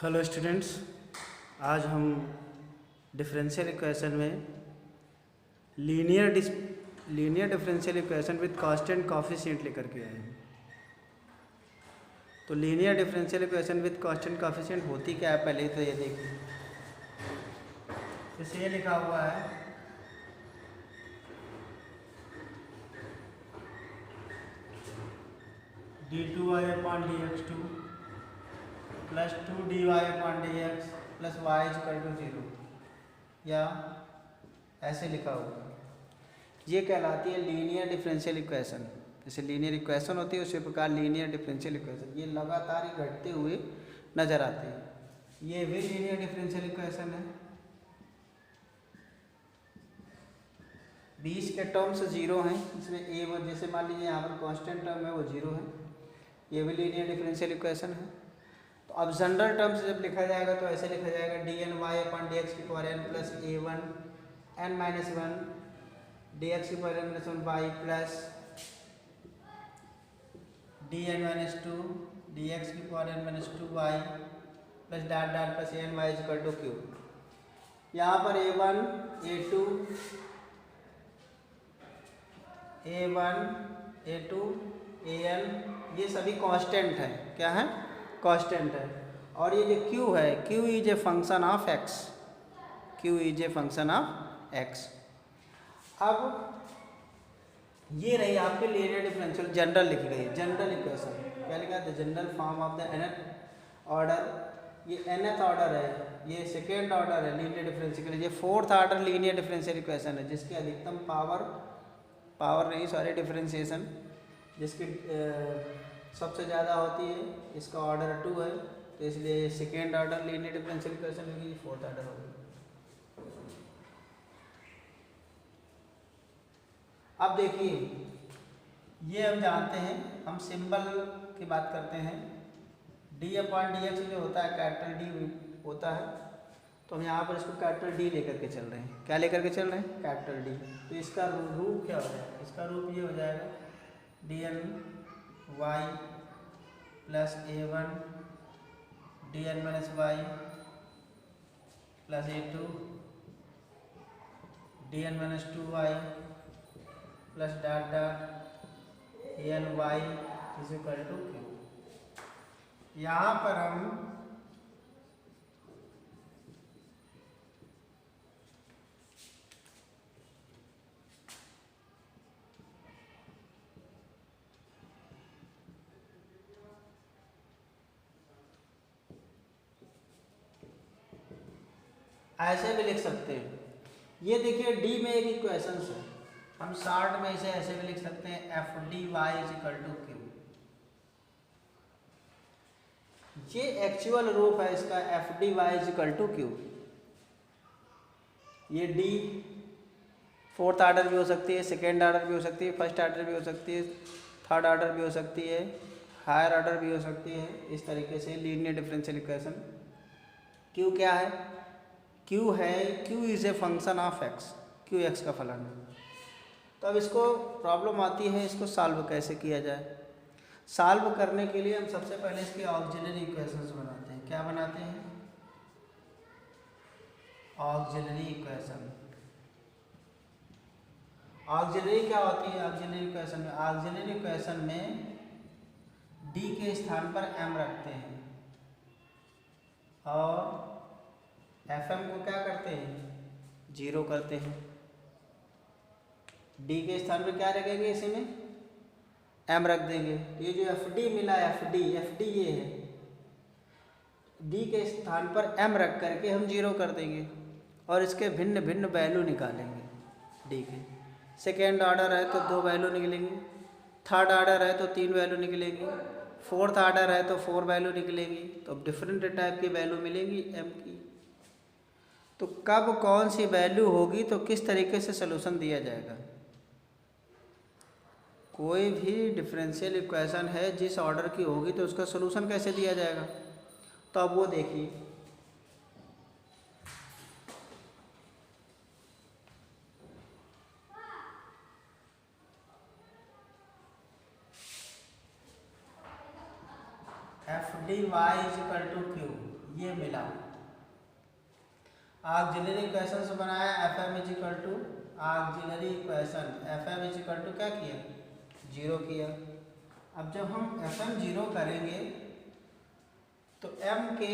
Hello students, आज हम differential equation में linear differential equation with constant coefficient लेकर के आए हैं। तो linear differential equation with constant coefficient होती क्या है, पहले तो ये देखिए। तो ये लिखा हुआ है d2y/dx2 plus 2dy/dx plus y=0, या ऐसे लिखा हुआ है। ये कहलाती है लीनियर डिफरेंशियल इक्वेशन। जैसे लीनियर इक्वेशन होती है उसी प्रकार लीनियर डिफरेंशियल इक्वेशन, ये लगातार ही घटते हुए नजर आते हैं। ये भी लीनियर डिफरेंशियल इक्वेशन है। 20 के टर्म्स 0 हैं, इसमें a1, जैसे मान लीजिए यहाँ पर कांस्टेंट टर्म है वो 0 है। ये भी लीनियर डिफरेंशियल इक्वेशन है। तो अब जनरल टर्म्स जब लिखा जाएगा तो ऐसे लिखा जाएगा dny/dx की power n plus a1 n-1 dx की power n-1 y plus dn-2 dx की power n-2 y plus dot dot plus ny=q। यहाँ पर a1 a2 a2 an ये सभी कांस्टेंट हैं। क्या है? कांस्टेंट है। और ये जो q है, q is a function of x, q is a function of x। अब ये रही आपके लीनियर डिफरेंशियल जनरल लिखी गई है, जनरल इक्वेशन। क्या लिखा है? The general form of the nth order, ये nth ऑर्डर है, ये सेकेंड ऑर्डर है लीनियर डिफरेंशियल, ये fourth order linear differential equation है जिसकी अधिकतम डिफरेंशिएशन जिसकी सबसे ज़्यादा होती है, इसका ऑर्डर 2 है, तो इसलिए second order linear differential equation होगी, फोर्थ ऑर्डर होगी। अब देखिए, ये हम जानते हैं, हम सिंबल की बात करते हैं। d/dx जो होता है कैपिटल D होता है, तो हम यहाँ पर इसको कैपिटल D लेकर के चल रहे हैं। क्या लेकर के चल रहे हैं? Capital D। तो इसका रूप क्या हो जाएगा? इसका रूप ये हो जाएगा dny plus a1 dn-y plus a2 dn-2y plus dot dot ny=q। यहाँ पर हम ऐसे भी लिख सकते हैं। ये देखिए डी में एक इक्वेशन है, हम शॉर्ट में इसे ऐसे भी लिख सकते हैं f(dy)=q। ये एक्चुअल रूप है इसका f(dy)=q। ये डी फोर्थ ऑर्डर भी हो सकती है, सेकेंड ऑर्डर भी हो सकती है, फर्स्ट ऑर्डर भी हो सकती है, थर्ड ऑर्डर भी हो सकती है, हायर ऑर्डर भी हो सकती है। इस तरीके से लीनियर डिफरेंशियल इक्वेशन। q क्या है? q है, q is a function of x, q x का फलन है। तो अब इसको प्रॉब्लम आती है, इसको सॉल्व कैसे किया जाए। सॉल्व करने के लिए हम सबसे पहले इसके ऑक्सिलरी इक्वेशंस बनाते हैं। क्या बनाते हैं? Auxiliary equation. ऑक्सिलरी क्या होती है? ऑक्सिलरी इक्वेशन में d के स्थान पर m रखते हैं और fm को क्या करते हैं? 0 करते हैं। d के स्थान पर क्या रखेंगे? इसी में m रख देंगे। तो ये जो fd मिला, fd ये है, d के स्थान पर m रख करके हम 0 कर देंगे और इसके भिन्न भिन्न वैल्यू निकालेंगे d के। सेकेंड ऑर्डर है तो 2 वैल्यू निकलेंगी, थर्ड ऑर्डर है तो 3 वैल्यू निकलेंगी, फोर्थ ऑर्डर है तो 4 वैल्यू निकलेंगी। तो डिफरेंट टाइप की वैल्यू मिलेंगी m की। तो कब कौन सी वैल्यू होगी तो किस तरीके से सलूशन दिया जाएगा। कोई भी डिफरेंशियल इक्वेशन है जिस ऑर्डर की होगी तो उसका सलूशन कैसे दिया जाएगा। तो अब वो देखिए, f(dy)=q ये मिला। ऑक्सिलरी क्वेश्चन से बनाया FM is equal to auxiliary equation, FM is equal to क्या किया, 0 किया। अब जब हम FM 0 करेंगे तो M के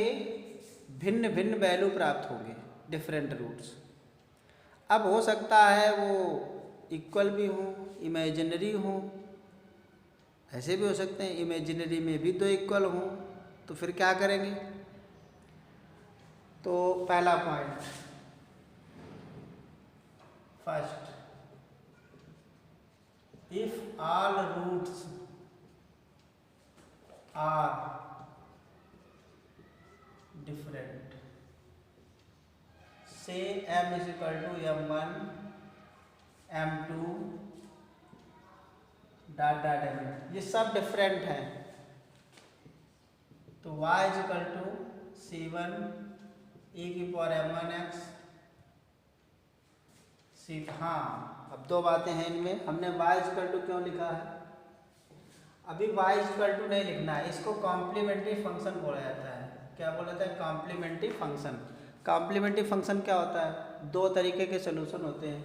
भिन्न भिन्न वैल्यू प्राप्त होंगे, डिफरेंट रूट्स। अब हो सकता है वो इक्वल भी हों, इमेजिनरी हों, ऐसे भी हो सकते हैं इमेजिनरी में भी 2 इक्वल हों। तो फिर क्या करेंगे, तो पहला point, first, if all roots are different, से M is equal to M1 M2 dot dot M, ये सब डिफरेंट हैं, तो y is equal to C1 e की पावर M1x सी। हाँ, अब 2 बातें हैं इनमें, हमने y इज इक्वल टू क्यों लिखा है, अभी y इज इक्वल टू नहीं लिखना है, इसको कॉम्प्लीमेंट्री फंक्शन बोला जाता है। क्या बोला जाता है, कॉम्प्लीमेंट्री फंक्शन। कॉम्प्लीमेंट्री फंक्शन क्या होता है, 2 तरीके के सोल्यूशन होते हैं।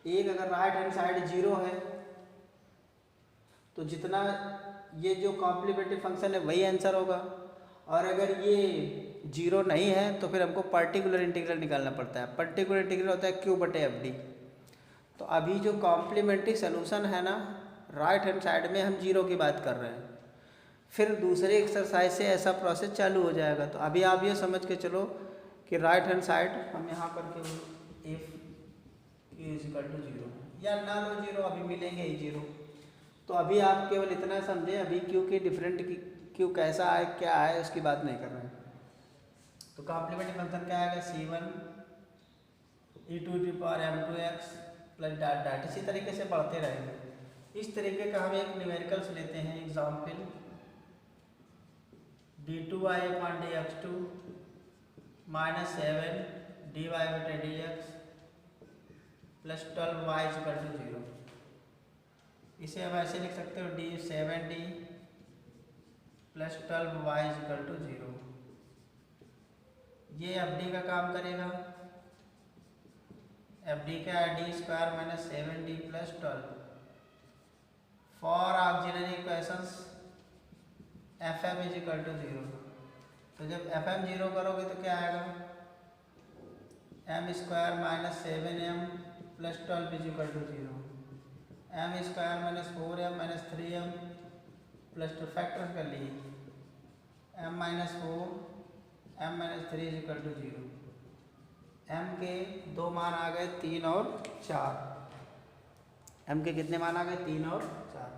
एक, अगर राइट हैंड साइड 0 है तो जितना ये जो कॉम्प्लीमेंट्री फंक्शन है वही आंसर होगा, और अगर ये 0 नहीं है तो फिर हमको पर्टिकुलर इंटीग्रल निकालना पड़ता है। पर्टिकुलर इंटीग्रल होता है Q/FD। तो अभी जो कॉम्प्लीमेंट्री सोल्यूशन है ना, राइट हैंड साइड में हम 0 की बात कर रहे हैं, फिर दूसरे एक्सरसाइज से ऐसा प्रोसेस चालू हो जाएगा। तो अभी आप ये समझ के चलो कि राइट हैंड साइड हम यहाँ पर केवल if Q is equal to 0 या ना लो 0, अभी मिलेंगे ही 0। तो अभी आप केवल इतना समझें, अभी Q की डिफरेंट की Q कैसा है क्या है उसकी बात नहीं कर रहे हैं। तो कॉम्प्लीमेंट्री फंक्शन क्या आएगा, C1 e⁻m2x plus dot dot, इसी तरीके से बढ़ते रहेंगे। इस तरीके का हम एक न्यूमेरिकल्स लेते हैं, example d2y/dx2 -7 dy/dx plus 12y is equal to 0। इसे हम ऐसे लिख सकते हो d7d plus 12y is equal to 0। ये FD का काम करेगा, FD का है d² - 7d plus 12। For auxiliary equations FM is equal to 0। तो जब FM 0 करोगे तो क्या आएगा, m² - 7m plus 12 is equal to 0, m² - 4m - 3m plus 2 factor कर लिए, m - 4 m - 3 is equal to 0। m के 2 मान आ गए 3 और 4। m के कितने मान आ गए, 3 और 4।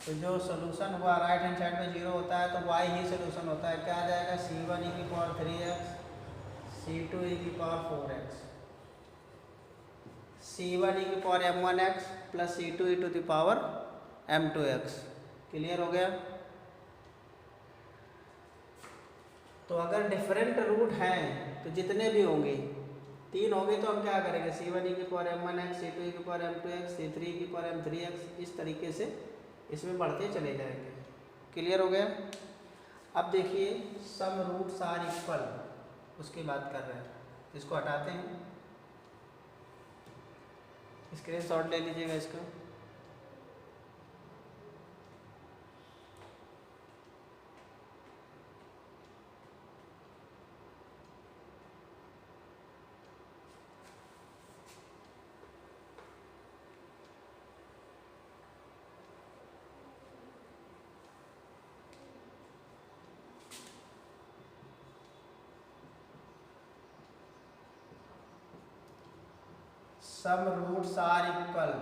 तो जो सोल्यूशन हुआ राइट हैंड साइड में 0 होता है तो y ही सोल्यूशन होता है। क्या आ जाएगा, C1 e की पावर 3x, C2 e की पावर 4x, C1 e की power m1x plus C2 e to the power m2x। Clear हो गया। तो अगर डिफरेंट रूट हैं तो जितने भी होंगे, 3 होंगे तो हम क्या करेंगे, C1 e की पावर m1x, C2 e की पावर m2x, C3 e की पावर m3x, इस तरीके से इसमें बढ़ते चले जाएंगे। क्लियर हो गया। अब देखिए सम रूट्स आर इक्वल, उसकी बात कर रहे हैं, इसको हटाते हैं, स्क्रीनशॉट ले लीजिएगा इसका। सम रूट्स आर इक्वल,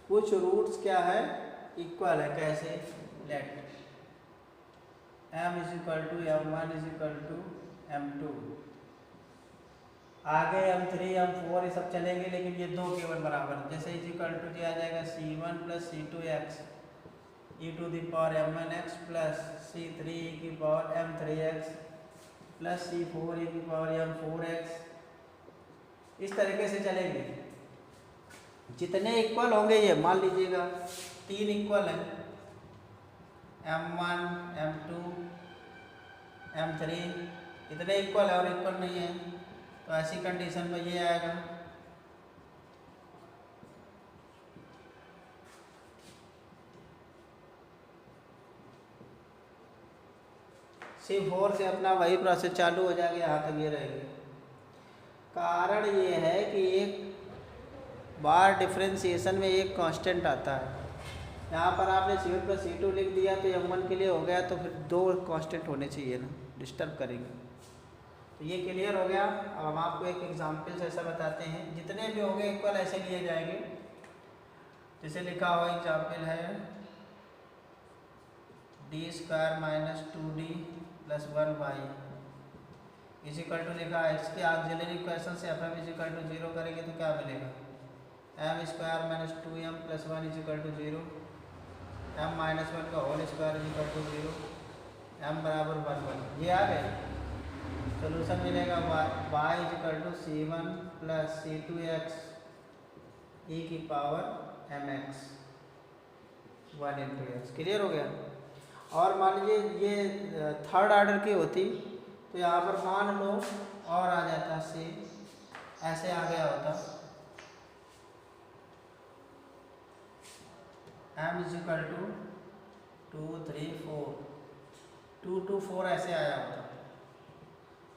कुछ रूट्स क्या है, इक्वल है। कैसे, let m is equal to m1 is equal to m2, आगे m3 m4 ये सब चलेंगे, लेकिन ये 2 केवल बराबर, जैसे इज इक्वल टू दिया जाएगा C1 plus C2x e to the power m1x plus C3 e की power m3x plus C4 e की पावर m4x, इस तरीके से चलेंगे। जितने इक्वल होंगे ये मान लीजिएगा 3 इक्वल हैं, M1 M2 M3 इतने इक्वल है और इक्वल नहीं है, तो ऐसी कंडीशन में ये आएगा। C4 से अपना वही प्रोसेस चालू हो जाएगा, यहाँ तक ये रहेगी। कारण ये है कि एक बार डिफरेंशिएशन में एक कांस्टेंट आता है। यहाँ पर आपने C1 + C2 लिख दिया तो M1 के लिए हो गया, तो फिर दो कांस्टेंट होने चाहिए ना, डिस्टर्ब करेंगे। तो ये क्लियर हो गया। अब हम आपको एक एग्जाम्पल से ऐसा बताते हैं, जितने भी होंगे इक्वल ऐसे लिए जाएंगे। जैसे लिखा हुआ एग्जाम्पल है d² - 2d + 1y = लिखा है। इसके ऑक्सिलरी इक्वेशन से fm = 0 करेंगे तो क्या मिलेगा, m² - 2m + 1 = 0, m - 1 का होल स्क्वायर = 0, m = 1 ये आ गए। सोल्यूशन मिलेगा y = c1 + c2x e⁻mx 1 × x। Clear हो गया। और मान लीजिए ये थर्ड ऑर्डर की होती तो यहाँ पर मान लो और आ जाता से ऐसे आ गया होता, m = 2 3 4 2 to 4 ऐसे आया होता।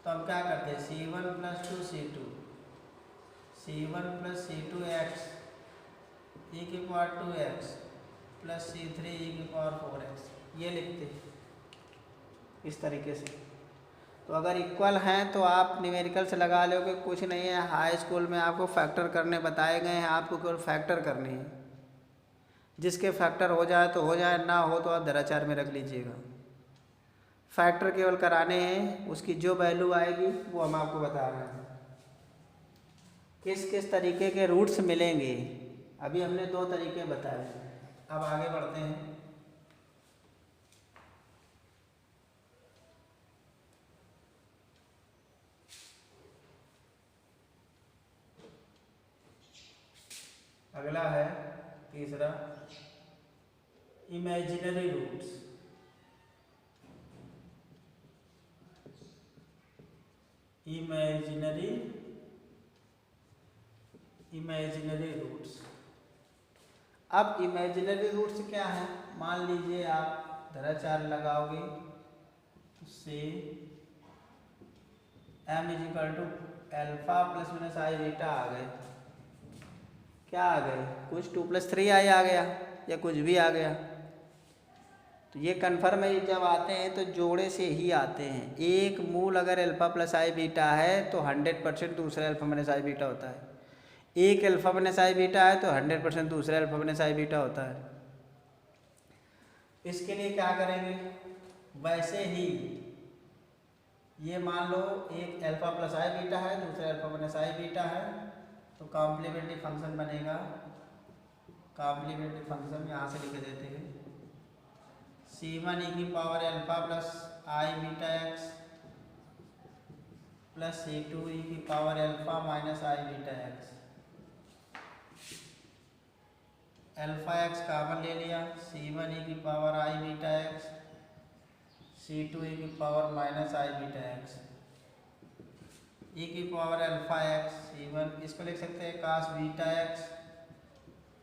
तो हम क्या करते हैं, c1 + 2 c2 c1 + c2x e⁻2x + c3 e⁻4x ये लिखते इस तरीके से। तो अगर इक्वल हैं तो आप न्यूमेरिकल से लगा लोगे, कुछ नहीं है। हाई स्कूल में आपको फैक्टर करने बताए गए हैं, आपको केवल फैक्टर करनी है। जिसके फैक्टर हो जाए तो हो जाए, ना हो तो आप दराचार में रख लीजिएगा। फैक्टर केवल कराने हैं, उसकी जो वैल्यू आएगी वो हम आपको बता रहे हैं। किस किस तरीके के रूट्स मिलेंगे, अभी हमने 2 तरीके बताए। अब आगे बढ़ते हैं। अगला है तीसरा, इमेजिनरी रूट्स। Imaginary roots. अब इमेजिनरी रूट्स क्या है, मान लीजिए आप दराचार लगाओगे तो से m = अल्फा ± i बीटा आ गए। क्या आ गए, कुछ 2 + 3i आ गया या कुछ भी आ गया। तो ये कन्फर्म है, जब आते हैं तो जोड़े से ही आते हैं। एक मूल अगर अल्फा + i बीटा है तो 100% दूसरा अल्फा - i बीटा होता है। एक अल्फा - i बीटा है तो 100% दूसरा अल्फा - i बीटा होता है। इसके लिए क्या करेंगे, वैसे ही ये मान लो एक अल्फा + i बीटा है, दूसरा अल्फा - i बीटा है, तो कॉम्प्लीमेंट्री फंक्शन बनेगा। कॉम्प्लीमेंट्री फंक्शन यहाँ से लिख देते हैं, c1 e⁻α + i beta x + c2 e⁻α - i beta x। Alpha x common ले लिया, c1 e⁻i beta x c2 e⁻−i beta x e⁻α c1 इसको लिख सकते हैं cos beta x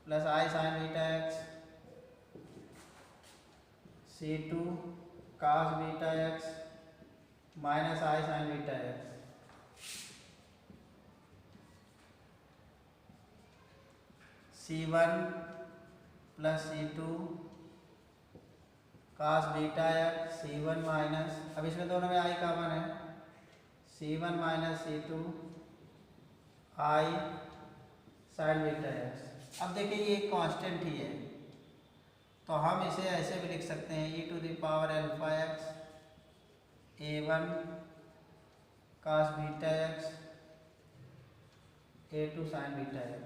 + i sin beta x c2 cos beta x - i sin beta x। c1 + c2 cos beta x c1 minus, अब इसमें दोनों में i common है, c1 - c2 i sin beta x। अब देखिए ये एक कांस्टेंट ही है, तो हम इसे ऐसे भी लिख सकते हैं e⁻αx a1 cos beta x a2 sin beta x।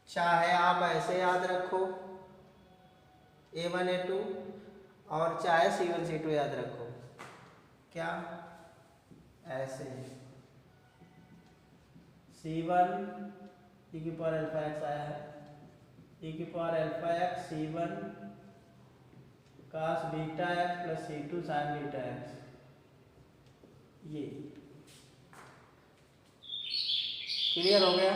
चाहे आप ऐसे याद रखो a1 a2 और चाहे c1 c2 याद रखो, क्या ऐसे c1 e⁻αx आया है, ई की power alpha x C1 cos beta x plus C2 sin beta x. ये क्लियर हो गया।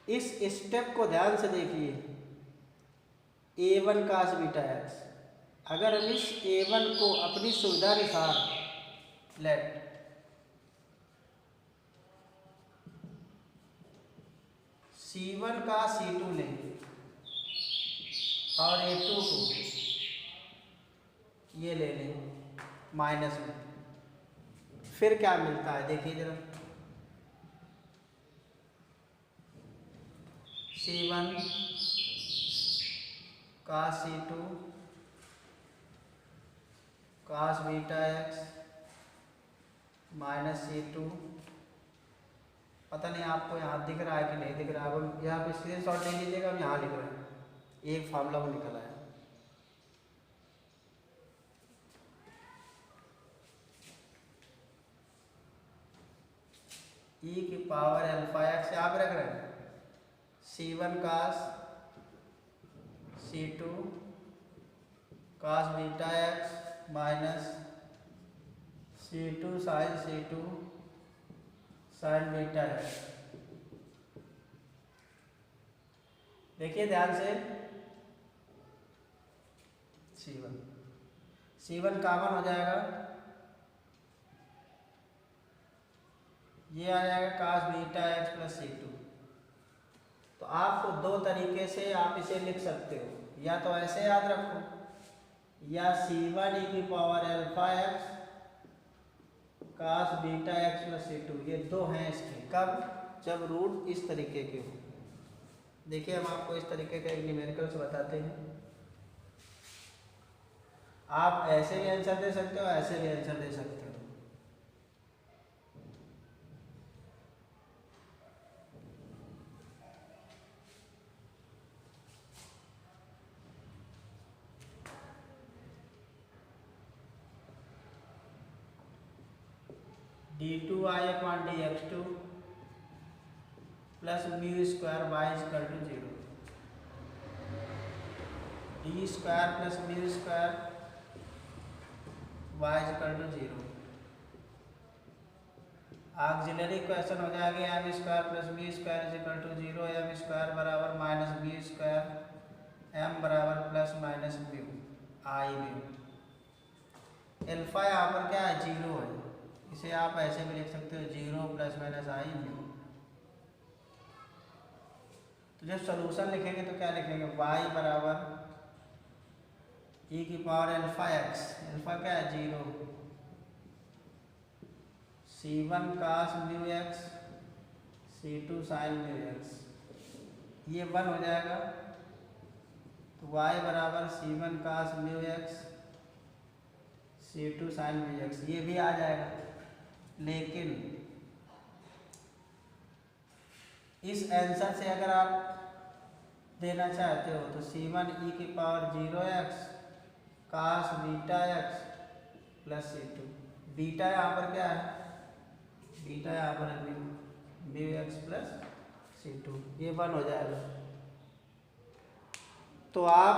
इस स्टेप को ध्यान से देखिए, A1 cos बीटा एक्स। अगर हम इस A1 को अपनी सुविधा अनुसार लेट C1 का C2 लेंगे और A2 को ये ले लें माइनस में, फिर क्या मिलता है देखिए जरा। C1 का C2 cos beta x minus C2। पता नहीं आपको यहाँ दिख रहा है कि नहीं दिख रहा है, अब यहाँ पे स्क्रीनशॉट ले लीजिएगा, हम यहाँ लिख रहे हैं, एक फार्मूला वो निकल आया। ई की पावर अल्फा एक्स यहाँ पे रख रहे हैं, C1 cos C2 cos beta x minus C2 sin C2 sin beta x. देखिए ध्यान से, C1 कॉमन हो जाएगा, ये आ जाएगा cos beta x plus C2। तो आपको दो तरीके से आप इसे लिख सकते हो, या तो ऐसे याद रखो, या C1 ई की power alpha x cos beta x plus C2। ये दो हैं इसके, कब? जब रूट इस तरीके के हो। देखिए हम आपको इस तरीके का एक न्यूमेरिकल से बताते हैं। आप ऐसे भी आंसर दे सकते हो, ऐसे भी आंसर दे सकते हो। d2i upon dx2 plus mu square y equal to 0। D square plus mu square y equal to 0। Auxiliary question हो जाएगा M square plus mu square equal to 0। M square बराबर माइनस म्यू स्क्वायर, एम बराबर plus minus mu i mu. Alpha यहाँ पर क्या है? 0 है। इसे आप ऐसे भी लिख सकते हो, 0 प्लस माइनस आई म्यू। तो जब सॉल्यूशन लिखेंगे तो क्या लिखेंगे? y बराबर e की पावर अल्फा एक्स, अल्फा क्या है? 0, C1 cos mu x C2 sin mu x, ये 1 हो जाएगा। तो y बराबर C1 cos mu x C2 sin mu x, ये भी आ जाएगा। लेकिन इस आंसर से अगर आप देना चाहते हो तो C1 ई की power 0x cos beta x plus C2। Beta यहाँ पर क्या है? बीटा यहाँ पर है म्यू एक्स प्लस C2, ये 1 हो जाएगा। तो आप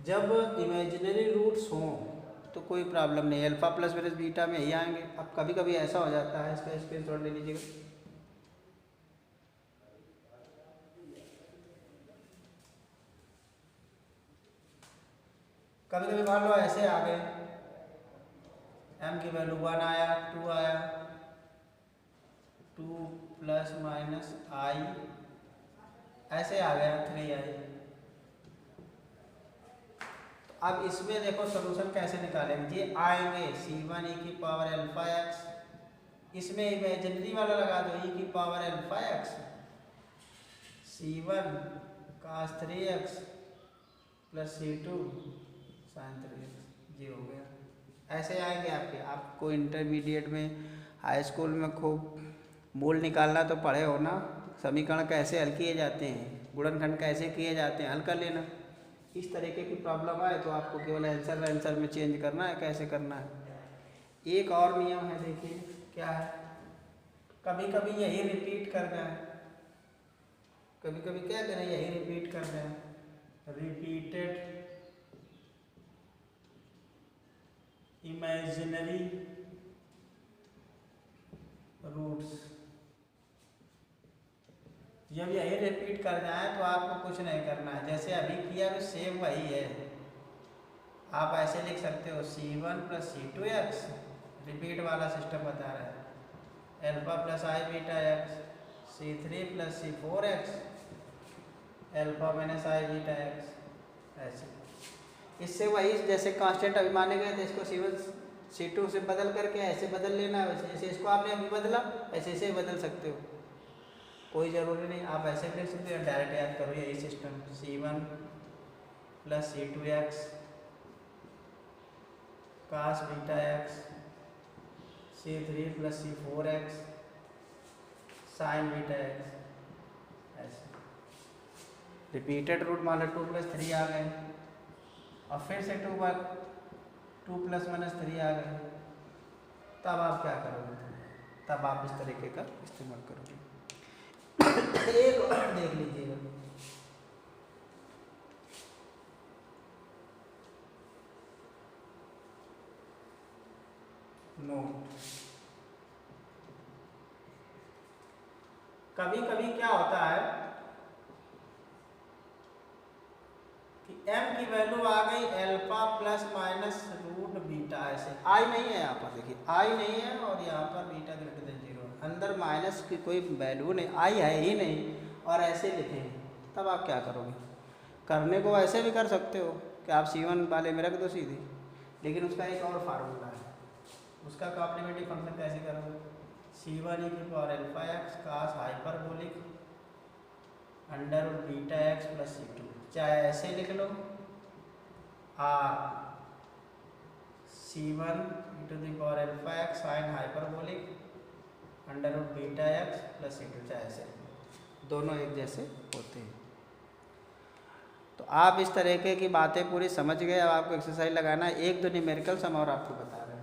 जब इमेजिनरी रूट्स हों तो कोई प्रॉब्लम नहीं, अल्फा प्लस माइनस बीटा में ही आएंगे। अब कभी कभी ऐसा हो जाता है, इसका स्क्रीनशॉट ले लीजिएगा। कभी कभी मान लो ऐसे आ गए, m की वैल्यू 1 आया, 2 आया, 2 प्लस माइनस आई, ऐसे आ गया 3 आई। अब इसमें देखो सॉल्यूशन कैसे निकालेंगे? ये आएंगे C1 ई की पावर अल्फा एक्स, इसमें इमेजिनरी वाला लगा दो ई की power alpha x C1 cos 3x plus C2 sin 3x, ये हो गया। ऐसे आएंगे आपके। आपको इंटरमीडिएट में, हाई स्कूल में खूब मूल निकालना तो पढ़े हो ना, समीकरण कैसे हल किए जाते हैं, गुणनखंड कैसे किए जाते हैं, हल कर लेना। इस तरीके की प्रॉब्लम आए तो आपको केवल आंसर में चेंज करना है, कैसे करना है। एक और नियम है, देखिए क्या है, कभी कभी यही रिपीट कर जाए, कभी कभी क्या करें, यही रिपीट कर रहे हैं, रिपीटेड इमेजिनरी रूट्स। जब यही रिपीट कर जाए तो आपको कुछ नहीं करना है, जैसे अभी किया तो सेम वही है। आप ऐसे लिख सकते हो C1 प्लस C2x, रिपीट वाला सिस्टम बता रहा है, alpha plus i beta x, C3 plus C4x, alpha minus i beta x, ऐसे। इससे वही जैसे कांस्टेंट अभी माने गए थे, इसको C1 C2 से बदल करके ऐसे बदल लेना है, वैसे जैसे इसको आपने अभी बदला ऐसे ऐसे बदल सकते हो, कोई ज़रूरी नहीं। आप ऐसे भी लिख सकते हो, डायरेक्ट याद करो यही system, C1 plus C2x cos beta x, C3 plus C4x sine beta x, ऐसे। रिपीटेड रूट मान लो 2 प्लस 3 आ गए, और फिर से 2 प्लस माइनस 3 आ गए, तब आप क्या करोगे, तब आप इस तरीके का इस्तेमाल करोगे। एक और देख लीजिएगा, नोट। कभी कभी क्या होता है कि m की वैल्यू आ गई alpha plus minus root beta, ऐसे आई नहीं है यहाँ पर, देखिए आई नहीं है और यहाँ पर बीटा ग्रेटर देन 0, अंदर माइनस की कोई वैल्यू नहीं, आई है ही नहीं, और ऐसे लिखे, तब आप क्या करोगे। करने को ऐसे भी कर सकते हो कि आप C1 वाले में रख दो सीधे, लेकिन उसका एक और फार्मूला है, उसका कॉम्प्लीमेंट्री फंक्शन कैसे करोगे, C1 e की power alpha x cos hyperbolic under beta x plus C2, चाहे ऐसे लिख लो, or C1 e to the power alpha x sine hyperbolic under beta x plus C2, चाहे ऐसे, दोनों एक जैसे होते हैं। तो आप इस तरीके की बातें पूरी समझ गए। अब आपको एक्सरसाइज लगाना है, 1-2 न्यूमेरिकल्स हम और आपको बता रहे हैं।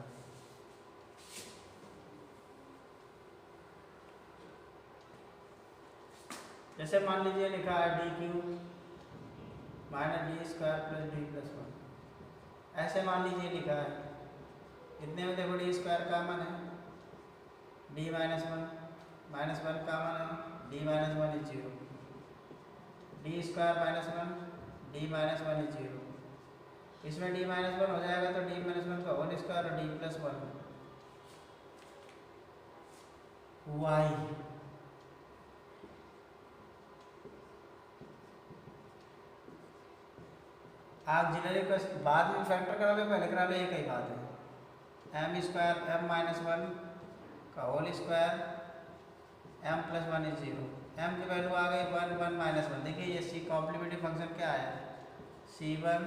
जैसे मान लीजिए लिखा है D cube minus D square plus D plus 1, ऐसे मान लीजिए लिखा है, इतने में देखो डी स्क्वायर कॉमन है, डी माइनस वन कॉमन है, D minus 1 is 0, D square minus 1, D minus 1 is 0, इसमें डी माइनस 1 हो जाएगा तो डी माइनस 1 का होल स्क्वायर और डी प्लस 1 वाई। ऑक्सिलरी का बाद में फैक्टर करा लो, पहले करा लो, एक ही बात है, एम स्क्वायर एम माइनस 1 का whole square M plus 1 is 0, एम की वैल्यू आ गई 1 1 माइनस 1। देखिए ये सी कॉम्प्लीमेंट्री फंक्शन क्या है, C1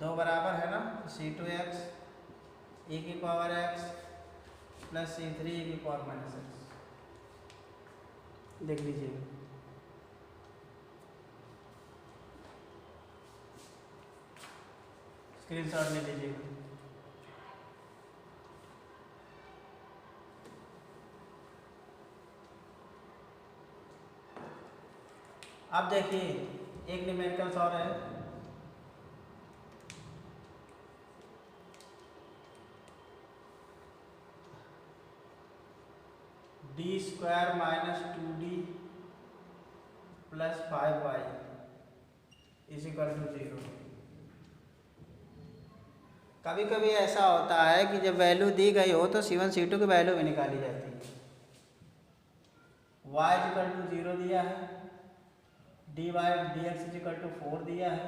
दो बराबर है ना, C2x e की power x plus C3 e की पावर माइनस x, देख लीजिए। स्क्रीनशॉट ले लीजिए। अब देखिए एक न्यूमेरिकल्स और है, D square minus 2d plus 5y is equal to 0। कभी कभी ऐसा होता है कि जब वैल्यू दी गई हो तो C1 C2 की वैल्यू भी निकाली जाती है। y इज इक्वल टू 0 दिया है, dy dx is equal to 4 दिया है,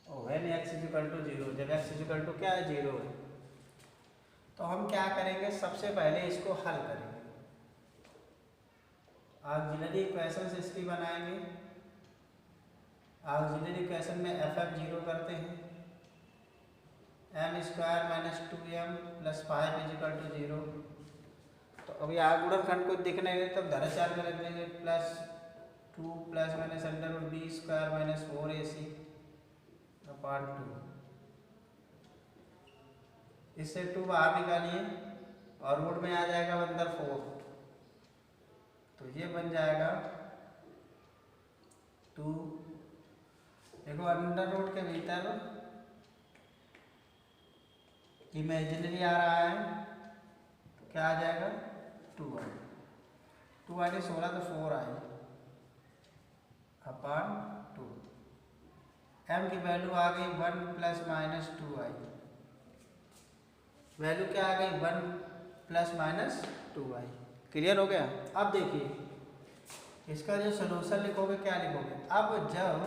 और when x is equal to 0, जब x इज इक्वल टू क्या है 0 है, तो हम क्या करेंगे, सबसे पहले इसको हल करेंगे, ऑक्सिलरी इक्वेशन से इसकी बनाएंगे। ऑक्सिलरी इक्वेशन में f 0 करते हैं, m square minus 2m plus 5 is equal to 0। तो अभी गुणनखंड को दिखने गए तब धराचार में रख देंगे, plus 2 plus minus under root b square minus 4ac upon 2, इससे 2 बाहर निकालिए और रूट में आ जाएगा अंदर 4, तो ये बन जाएगा 2, देखो अंडर रूट के भीतर इमेजिनरी आ रहा है, क्या आ जाएगा 2i, 2i ने 16 तो 4i अपॉन 2। m की वैल्यू आ गई 1 प्लस माइनस 2i, वैल्यू क्या आ गई 1 प्लस माइनस 2i। क्लियर हो गया। अब देखिए इसका जो सोल्यूशन लिखोगे क्या लिखोगे, अब जब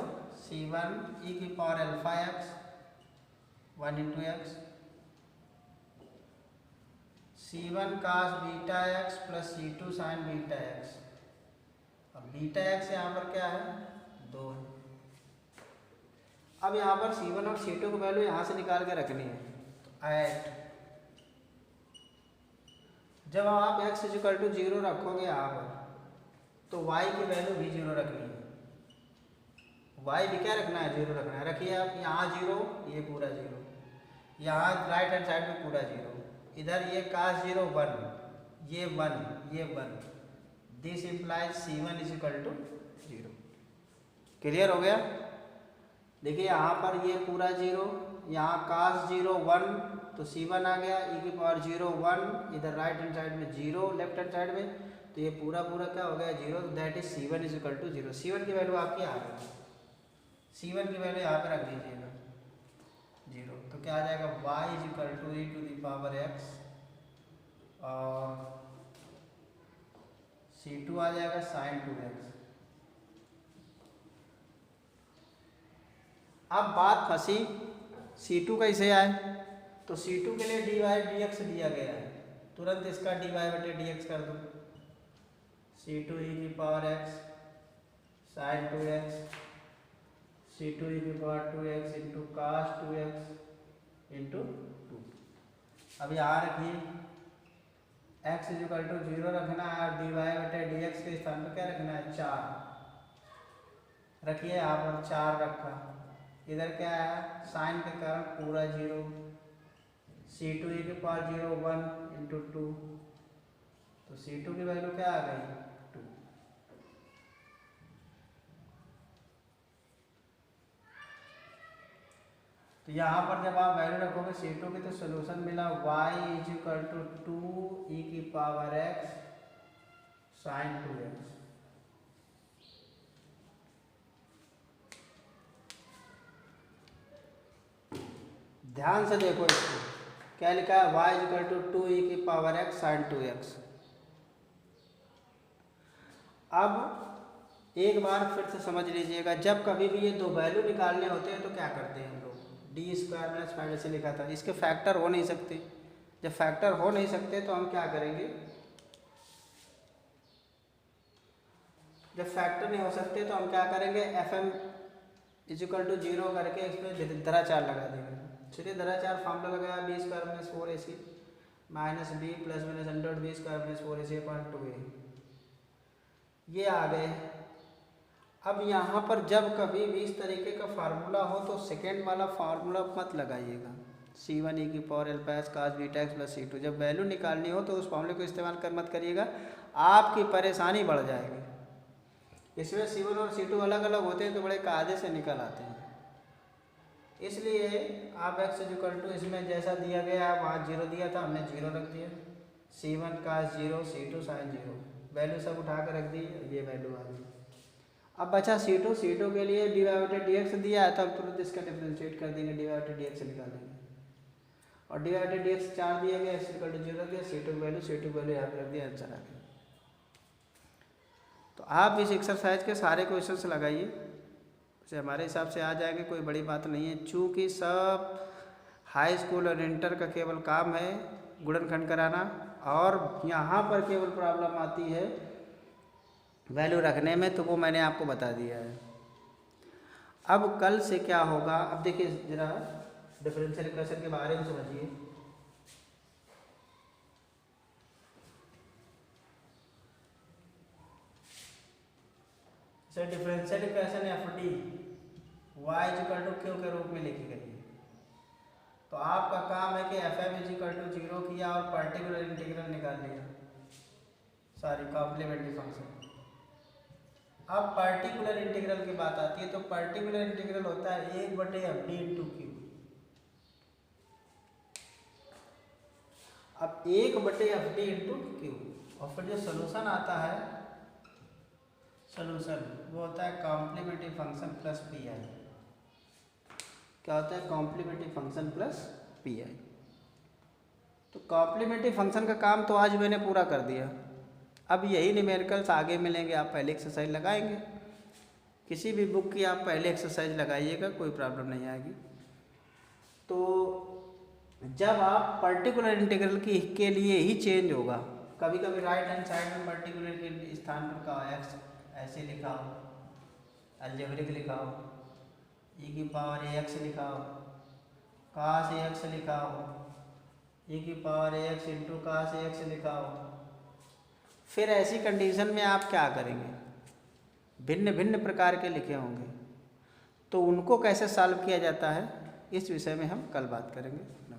c1 e की power alpha x 1 into x, c1 cos beta x plus c2 sin beta x, अब बीटा x यहाँ पर क्या है 2 है। अब यहाँ पर c1 और c2 की वैल्यू यहाँ से निकाल के रखनी है, तो ऐट जब आप x इक्वल टू 0 रखोगे यहाँ पर, तो y की वैल्यू भी 0 रखनी है, y भी क्या रखना है 0 रखना है। रखिए आप यहाँ 0, ये पूरा 0, यहाँ राइट हैंड साइड में पूरा 0, इधर ये cos 0 1, ये 1, ये 1, this implies c1 is equal to 0। Clear हो गया। देखिए यहाँ पर ये पूरा 0, यहाँ cos 0 1, तो c1 आ गया, e की पावर 0 1, इधर राइट हैंड साइड में 0, लेफ्ट हैंड साइड में, तो ये पूरा पूरा क्या हो गया 0, तो that is c1 is equal to 0। c1 की वैल्यू आपकी आ गई, c1 की वैल्यू यहाँ पे रख दीजिएगा 0, तो क्या आ जाएगा y is equal to e to the power x और c2 आ जाएगा sin 2x। अब बात फंसी c2 कैसे आए, तो c2 के लिए dy dx दिया गया है, तुरंत इसका dy बटे dx कर दो, c2 e की power x sin 2x, c2 e की power 2x into cos 2x into 2। अब यहाँ रखिए x इज इक्वल टू 0 रखना है और dy बटे dx के स्थान पर क्या रखना है 4, रखिए यहाँ पर 4 रखा, इधर क्या है साइन के कारण पूरा 0, c2 e की पावर 0 1 इंटू 2, तो c2 की वैल्यू क्या आ गई 2। तो यहाँ पर जब आप वैल्यू रखोगे c2 की, तो सोल्यूशन मिला y is equal to 2 e की पावर x sin 2x। ध्यान से देखो इसको, क्या लिखा है y is equal to 2 e की पावर x sin 2x। अब एक बार फिर से समझ लीजिएगा, जब कभी भी ये दो वैल्यू निकालने होते हैं तो क्या करते हैं हम लोग, डी स्क्वायर माइनस 5 ऐसे लिखा था, इसके फैक्टर हो नहीं सकते। जब फैक्टर हो नहीं सकते तो हम क्या करेंगे, जब फैक्टर नहीं हो सकते तो हम क्या करेंगे, f m is equal to 0 करके इसमें दराचार लगा देंगे। चलिए दराचार फॉर्मूला लगाया, b square minus 4ac minus b plus minus under b square minus 4ac upon 2a, ये आ गए। अब यहाँ पर जब कभी भी इस तरीके का फार्मूला हो तो सेकेंड वाला फार्मूला मत लगाइएगा, c1 e की power alpha x cos beta x plus c2, जब वैल्यू निकालनी हो तो उस फार्मूले को इस्तेमाल कर मत करिएगा, आपकी परेशानी बढ़ जाएगी। इसमें c1 और c2 अलग अलग होते हैं तो बड़े कायदे से निकल आते हैं। इसलिए आप x इज इक्वल टू इसमें जैसा दिया गया है वहाँ 0 दिया था, हमने 0 रख दिया, c1 cos 0 c2 sin 0, value सब उठा कर रख दी, ये वैल्यू आ गई। अब बचा c2, c2 के लिए dy बटे dx दिया है, तब तुरंत इसका डिफरेंशिएट कर देंगे, dy बटे dx निकालेंगे, और dy बटे dx 4 दिया गया, x इक्वल टू 0 दिया, c2 की वैल्यू यहाँ पर रख दिया, आंसर आ गया। तो आप इस एक्सरसाइज के सारे क्वेश्चंस लगाइए, उसे हमारे हिसाब से आ जाएंगे, कोई बड़ी बात नहीं है। चूँकि सब हाई स्कूल और इंटर का केवल काम है गुणनखंड कराना, और यहाँ पर केवल प्रॉब्लम आती है वैल्यू रखने में, तो वो मैंने आपको बता दिया है। अब कल से क्या होगा, अब देखिए जरा डिफरेंशियल इक्वेशन के बारे में समझिए। Sir differential equation f d y equal to q के रूप में लिखी गई है, तो आपका काम है कि f m is equal to 0 किया और पर्टिकुलर इंटीग्रल निकाल लिया, सॉरी कॉम्प्लीमेंट्री फंक्शन। अब पर्टिकुलर इंटीग्रल की बात आती है, तो पर्टिकुलर इंटीग्रल होता है 1/FD इंटू क्यू। अब 1/FD इंटू क्यू, और फिर जो सोल्यूशन आता है, सोल्यूशन वो होता है complementary function plus P I. क्या होता है? Complementary function plus P I. तो कॉम्प्लीमेंट्री फंक्शन का काम तो आज मैंने पूरा कर दिया। अब यही न्यूमेरिकल्स आगे मिलेंगे, आप पहले एक्सरसाइज लगाएंगे। किसी भी बुक की आप पहले एक्सरसाइज लगाइएगा, कोई प्रॉब्लम नहीं आएगी। तो जब आप पर्टिकुलर इंटीग्रल के लिए ही चेंज होगा, कभी कभी राइट हैंड साइड में पर्टिकुलर के स्थान पर का एक्स ऐसे लिखा हो, अलजेब्रिक लिखा हो, e की पावर ax लिखा हो, cos ax लिखा हो, e की power ax into cos ax लिखा हो, फिर ऐसी कंडीशन में आप क्या करेंगे? भिन्न भिन्न प्रकार के लिखे होंगे, तो उनको कैसे सॉल्व किया जाता है, इस विषय में हम कल बात करेंगे।